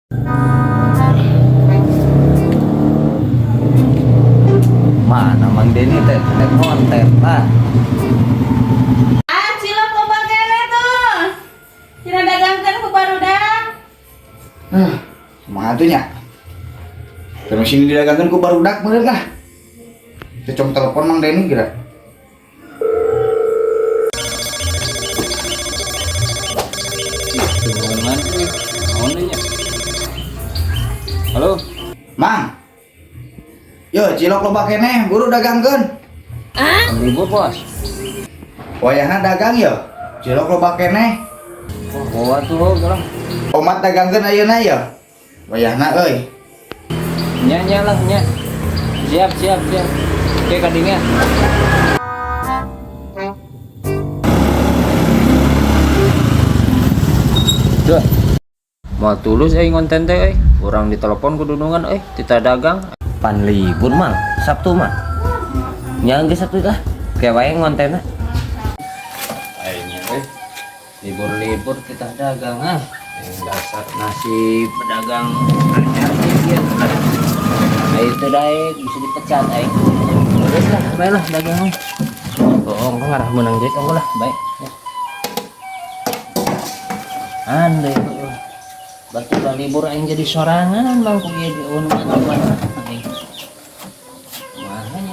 Mana Mang Denny teh konten lah. Ah, cilok lo bagene tuh. Kira dagangkeun ku barudak. Kumaha atuh nya? Terus sini didagangkeun ku barudak bener lah. Cocok telepon Mang Denny kira. Halo, Mang. Yo, cilok loba keneh, buru dagangkeun. libur bos. Wayahna dagang yo. Cilok loba keneh. Bawa tuh orang. Omat dagangkeun ayeuna yo. Wayahna euy. Nya lah nya. Siap. Oke kadingnya. Duh. Mau tulus ngonten teh orang ditelepon kudunungan kita dagang. Pan libur mang, Sabtu mah. Nya geus Sabtu tah. Kayak wae ngontenna. Ayeuna libur kita dagang yang dasar nasib pedagang anyar gitu. Itu daek bisa dipecat terus lah baiklah dagang bohong kan ngarah menang duit lah baik ya. Andai batu libur aing jadi sorangan bang ku ieu di mana aing mahanya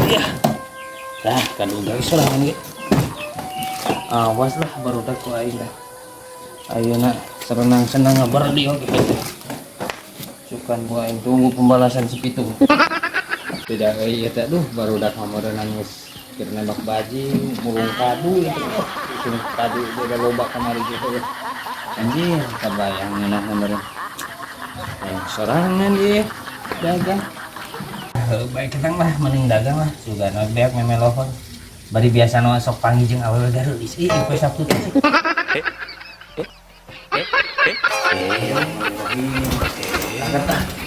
dia dah kan udah sorangan ge awas lah barudak ku aing dah ayeuna senang ngaberdi gitu sukan ku aing tunggu pembalasan sepitu tidak ieu teh duh barudak mah nangis keur nembak bajing mulung kadu itu kadu udah loba kamari gitu anjir kabayang ngeunah meureun sorangan dia dagang baik kita mah mending dagang lah juga beak memelohon bari biasa nu sok panggih jeung awewe garulis poe Sabtu teh angkat